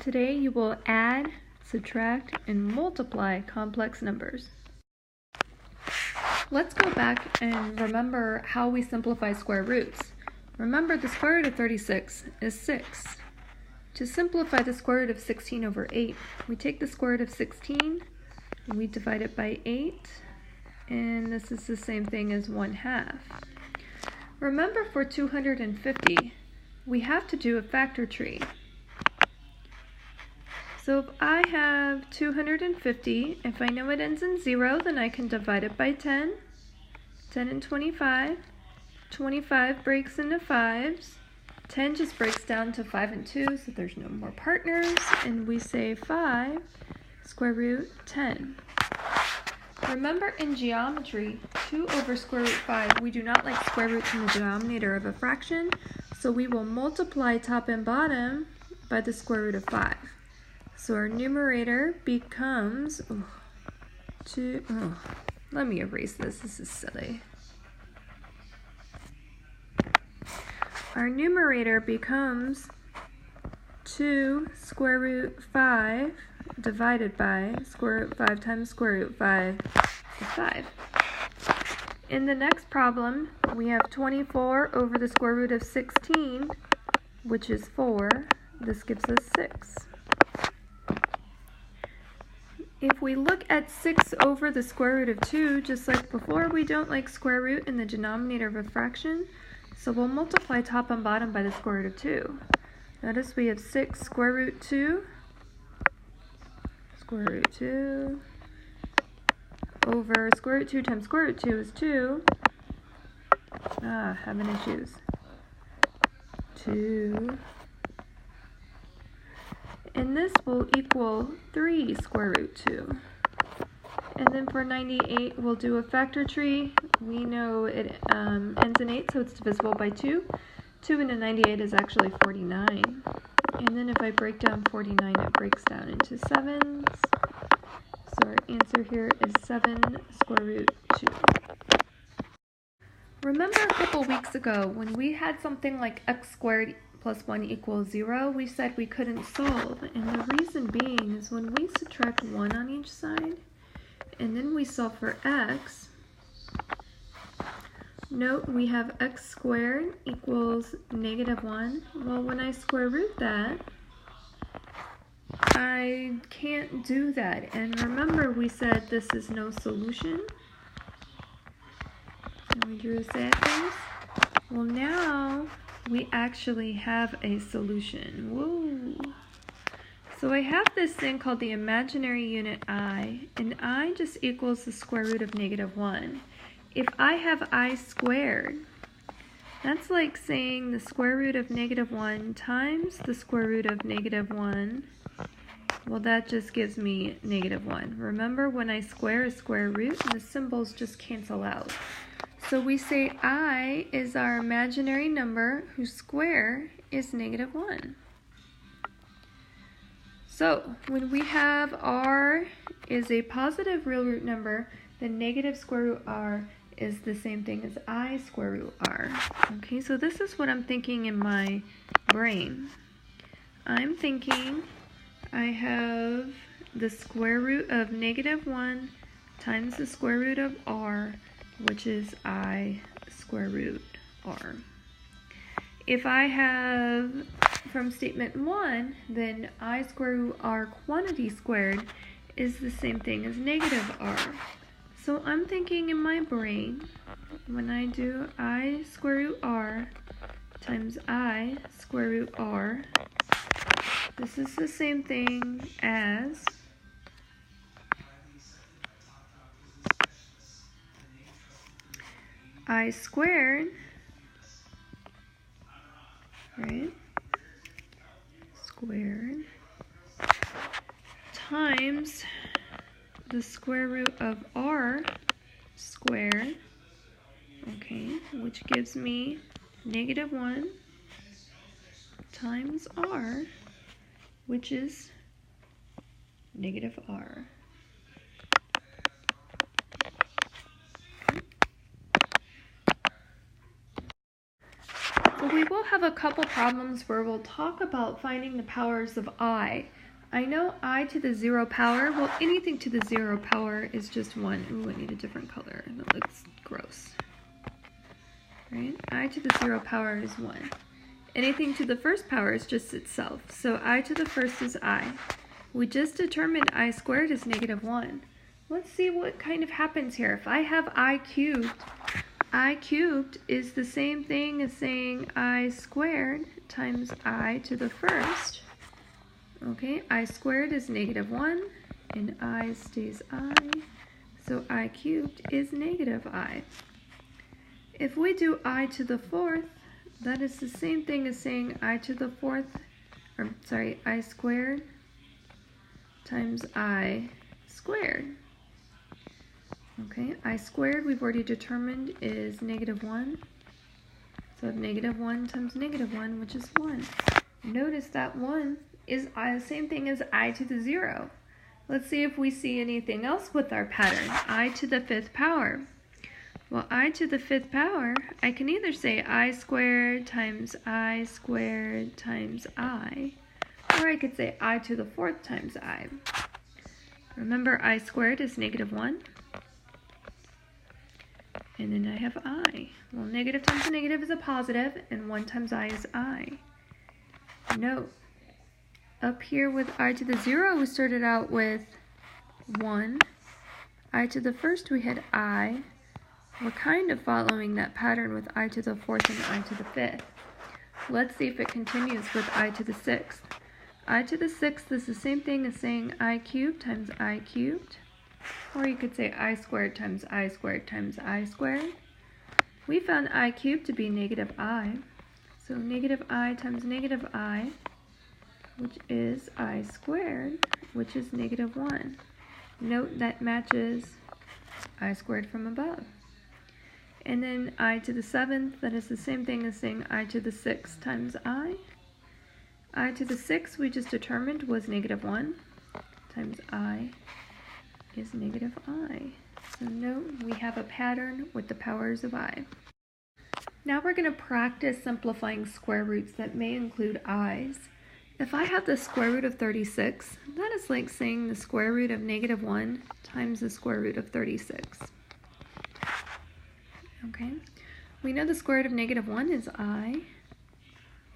Today you will add, subtract, and multiply complex numbers. Let's go back and remember how we simplify square roots. Remember, the square root of 36 is 6. To simplify the square root of 16 over 8, we take the square root of 16 and we divide it by 8, and this is the same thing as 1/2. Remember, for 250, we have to do a factor tree. So if I have 250, if I know it ends in 0, then I can divide it by 10. 10 and 25. 25 breaks into 5s. 10 just breaks down to 5 and 2, so there's no more partners. And we say 5 square root 10. Remember, in geometry, 2 over square root 5, we do not like square roots in the denominator of a fraction, so we will multiply top and bottom by the square root of 5. So our numerator becomes, let me erase this, this is silly. Our numerator becomes 2 square root 5 divided by square root 5 times square root 5 is 5. In the next problem, we have 24 over the square root of 16, which is 4. This gives us 6. If we look at 6 over the square root of 2, just like before, we don't like square root in the denominator of a fraction, so we'll multiply top and bottom by the square root of 2. Notice we have 6 square root 2, square root 2, over square root 2 times square root 2 is 2. Having issues. 2. And this will equal 3 square root 2. And then for 98, we'll do a factor tree. We know it ends in 8, so it's divisible by 2. 2 into 98 is actually 49. And then if I break down 49, it breaks down into 7s. So our answer here is 7 square root 2. Remember a couple weeks ago when we had something like x squared plus 1 equals 0, we said we couldn't solve, and the reason being is when we subtract 1 on each side, and then we solve for x, note we have x squared equals -1. Well, when I square root that, I can't do that, and remember we said this is no solution, and we drew a sad face. Well, now we actually have a solution. Whoa! So I have this thing called the imaginary unit I, and I just equals the square root of -1. If I have I squared, that's like saying the square root of -1 times the square root of -1. Well, that just gives me -1. Remember, when I square a square root, the symbols just cancel out. So we say I is our imaginary number whose square is -1. So when we have r is a positive real root number, then negative square root r is the same thing as I square root r. Okay, so this is what I'm thinking in my brain. I'm thinking I have the square root of -1 times the square root of r, which is I square root r. If I have from statement 1, then I square root r quantity squared is the same thing as -r. So I'm thinking in my brain, when I do I square root r times I square root r, this is the same thing as I squared, right, squared, times the square root of r squared, okay, which gives me -1 times r, which is -r. So we will have a couple problems where we'll talk about finding the powers of I. I know I to the 0 power, well, anything to the 0 power is just 1. Ooh, I need a different color. That looks gross. Right? I to the 0 power is 1. Anything to the first power is just itself. So I to the first is I. We just determined I squared is -1. Let's see what kind of happens here. If I have I cubed is the same thing as saying I squared times I to the first. Okay, I squared is -1, and I stays I, so I cubed is -I. If we do I to the fourth, that is the same thing as saying I to the fourth, or sorry, I squared times I squared. Okay, I squared we've already determined is -1. So I have -1 times -1, which is 1. Notice that 1 is the same thing as I to the 0. Let's see if we see anything else with our pattern. I to the 5th power. Well, I to the 5th power, I can either say I squared times I squared times I, or I could say I to the 4th times I. Remember, I squared is -1. And then I have I. Well, negative times a negative is a positive, and 1 times I is I. Note, up here with I to the 0, we started out with 1. I to the first, we had I. We're kind of following that pattern with I to the 4th and I to the 5th. Let's see if it continues with I to the 6th. I to the 6th is the same thing as saying I cubed times I cubed. Or you could say I squared times I squared times I squared. We found I cubed to be -I. So -I times -I, which is I squared, which is -1. Note that matches I squared from above. And then I to the 7th, that is the same thing as saying I to the 6th times I. I to the 6th we just determined was -1 times I is -I. So note we have a pattern with the powers of I. Now we're going to practice simplifying square roots that may include i's. If I have the square root of 36, that is like saying the square root of -1 times the square root of 36. Okay, we know the square root of -1 is I,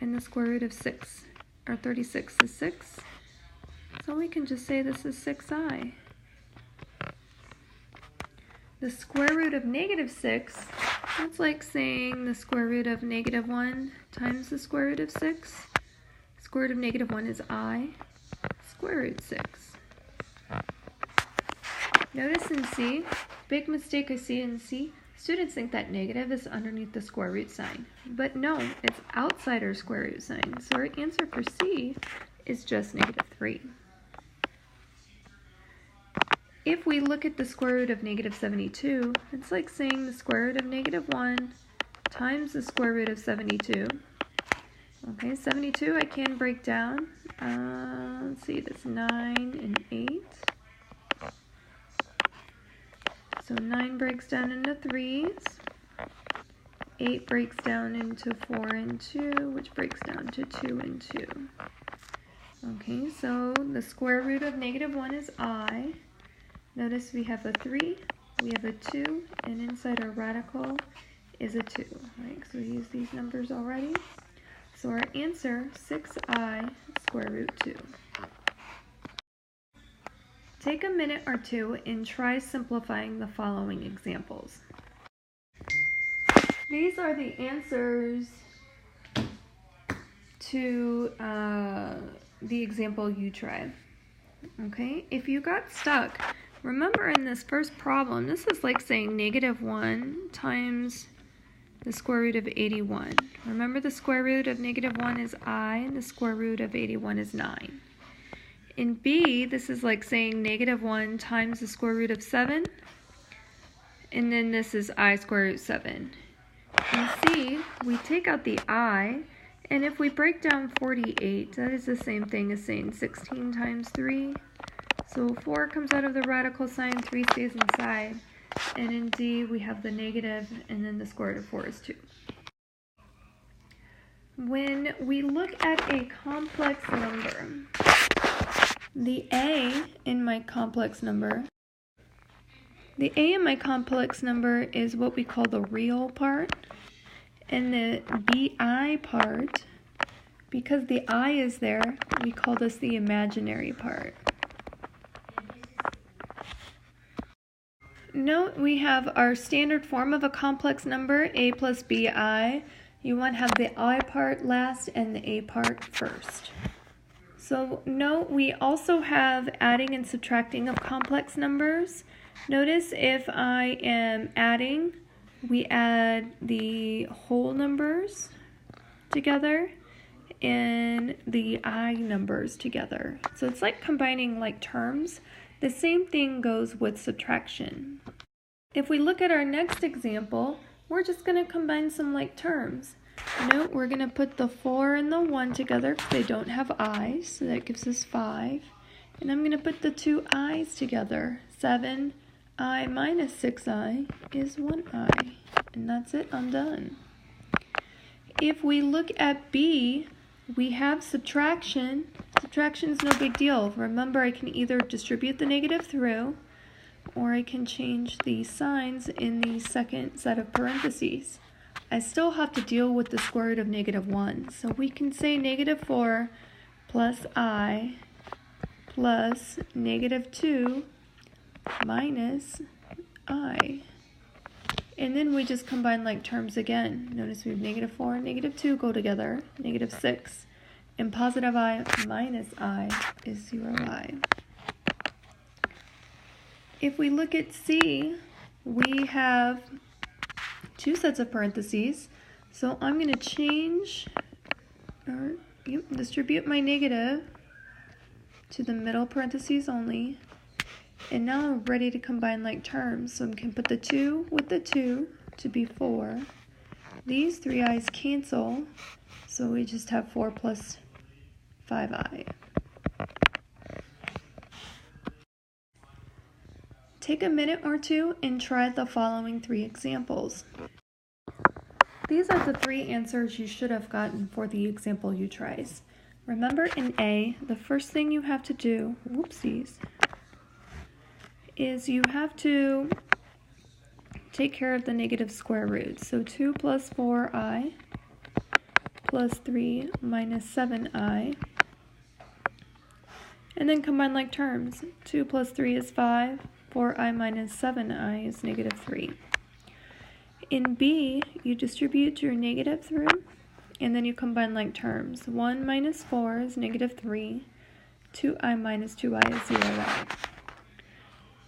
and the square root of 6, or 36 is 6. So we can just say this is 6i. The square root of -6, that's like saying the square root of -1 times the square root of 6. Square root of -1 is I, square root 6. Notice in C, big mistake I see in C, students think that negative is underneath the square root sign. But no, it's outside our square root sign. So our answer for C is just -3. If we look at the square root of -72, it's like saying the square root of -1 times the square root of 72. Okay, 72 I can break down. Let's see, that's 9 and 8. So 9 breaks down into 3's. 8 breaks down into 4 and 2, which breaks down to 2 and 2. Okay, so the square root of -1 is I. Notice we have a 3, we have a 2, and inside our radical is a 2. Right, so we use these numbers already. So our answer, 6i square root 2. Take a minute or two and try simplifying the following examples. These are the answers to the example you tried. Okay, if you got stuck, remember in this first problem, this is like saying -1 times the square root of 81. Remember the square root of -1 is I, and the square root of 81 is 9. In B, this is like saying -1 times the square root of 7, and then this is I square root 7. In C, we take out the I, and if we break down 48, that is the same thing as saying 16 times 3. So 4 comes out of the radical sign, 3 stays inside. And in D, we have the negative, and then the square root of 4 is 2. When we look at a complex number, the A in my complex number is what we call the real part, and the BI part, because the I is there, we call this the imaginary part. Note we have our standard form of a complex number, A plus BI. You want to have the I part last and the A part first. So note we also have adding and subtracting of complex numbers. Notice if I am adding, we add the whole numbers together and the I numbers together. So it's like combining like terms. The same thing goes with subtraction. If we look at our next example, we're just going to combine some like terms. Note we're going to put the 4 and the 1 together because they don't have i's, so that gives us 5. And I'm going to put the two i's together. 7i minus 6i is 1i. And that's it, I'm done. If we look at B, we have subtraction. Subtraction is no big deal. Remember, I can either distribute the negative through, or I can change the signs in the second set of parentheses. I still have to deal with the square root of -1. So we can say -4 plus I plus -2 minus I. And then we just combine like terms again. Notice we have -4 and -2 go together, -6. And positive I minus I is 0i. If we look at C, we have two sets of parentheses. So I'm going to change or distribute my negative to the middle parentheses only. And now I'm ready to combine like terms. So I can put the 2 with the 2 to be 4. These three i's cancel, so we just have 4 plus 5i. Take a minute or two and try the following 3 examples. These are the 3 answers you should have gotten for the example you tries. Remember in A, the first thing you have to do, whoopsies, is you have to take care of the negative square roots. So 2 plus 4i plus 3 minus 7i. And then combine like terms. 2 plus 3 is 5. 4i minus 7i is -3. In B, you distribute your negative through, and then you combine like terms. 1 minus 4 is -3. 2i minus 2i is 0i.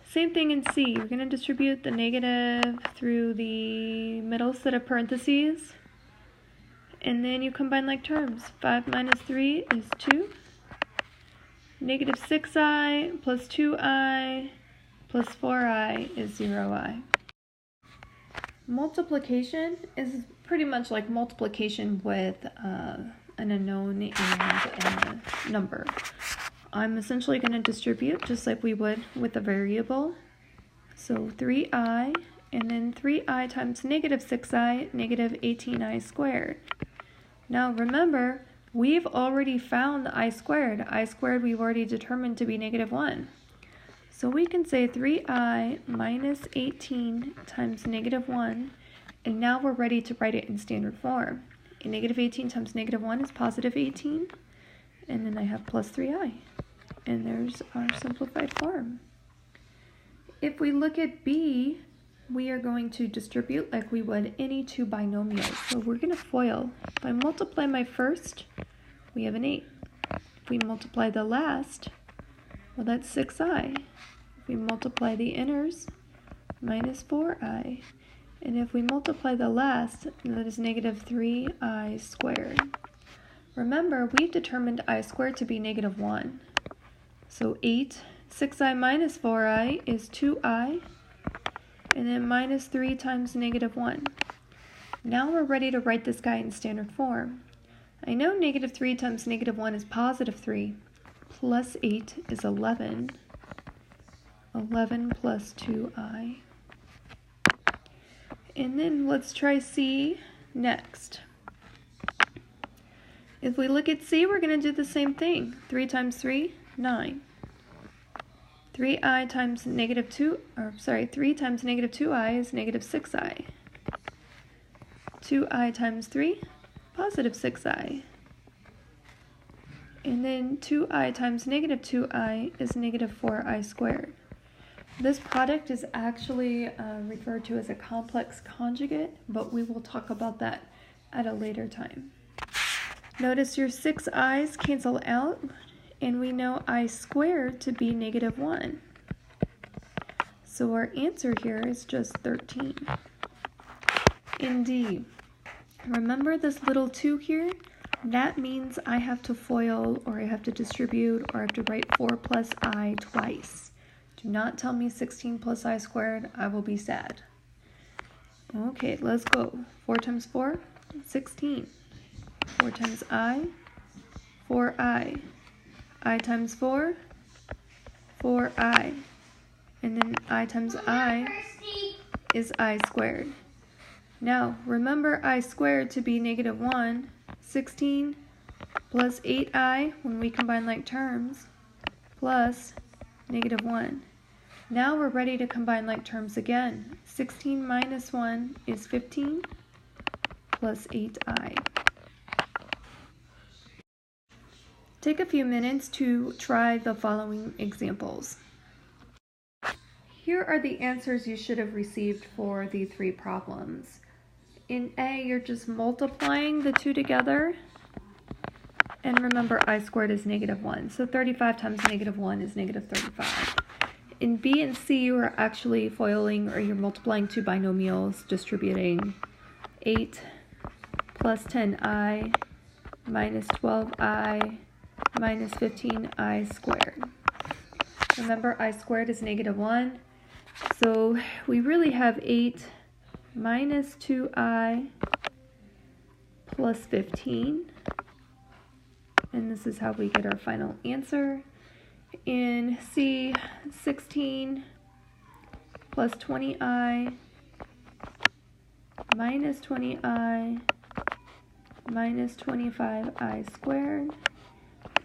Same thing in C. You're going to distribute the negative through the middle set of parentheses, and then you combine like terms. 5 minus 3 is 2. -6i plus 2i plus 4i is 0i. Multiplication is pretty much like multiplication with an unknown and a number. I'm essentially going to distribute just like we would with a variable. So 3i, and then 3i times -6i, -18i squared. Now remember, we've already found the I squared. I squared we've already determined to be -1. So we can say 3i minus 18 times -1, and now we're ready to write it in standard form. And -18 times -1 is positive 18, and then I have plus 3i. And there's our simplified form. If we look at B, we are going to distribute like we would any two binomials. So we're going to FOIL. If I multiply my first, we have an 8. If we multiply the last, well, that's 6i. If we multiply the inners, minus 4i. And if we multiply the last, that is -3i squared. Remember, we've determined I squared to be -1. So 6i minus 4i is 2i, and then minus 3 times -1. Now we're ready to write this guy in standard form. I know -3 times -1 is positive 3, plus 8 is 11. 11 plus 2i. And then let's try C next. If we look at C, we're going to do the same thing. 3 times 3, 9. 3i times negative 2, or sorry, 3 times negative 2i is negative 6i. 2i times 3, positive 6i. And then 2i times negative 2i is negative 4i squared. This product is actually referred to as a complex conjugate, but we will talk about that at a later time. Notice your 6 i's cancel out, and we know I squared to be negative 1. So our answer here is just 13. In D, remember this little 2 here? That means I have to FOIL, or I have to distribute, or I have to write 4 plus I twice. Do not tell me 16 plus I squared. I will be sad. Okay, let's go. 4 times 4, 16. 4 times I, 4i. I times 4, 4i. And then I times I is I squared. Now, remember I squared to be negative 1. 16 plus 8i when we combine like terms plus negative 1. Now we're ready to combine like terms again. 16 minus 1 is 15 plus 8i. Take a few minutes to try the following examples. Here are the answers you should have received for the 3 problems. In A, you're just multiplying the 2 together. And remember, I squared is negative 1. So 35 times negative 1 is negative 35. In B and C, you are actually FOILing, or you're multiplying 2 binomials, distributing 8 plus 10i minus 12i minus 15i squared. Remember, I squared is negative 1. So we really have 8 minus 2i plus 15, and this is how we get our final answer. In C, 16 plus 20i minus 20i minus 25i squared.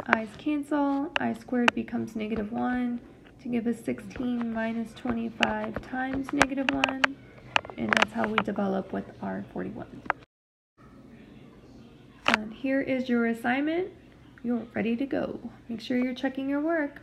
I's cancel. I squared becomes negative 1 to give us 16 minus 25 times negative 1. And that's how we develop with our 41. And here is your assignment. You're ready to go. Make sure you're checking your work.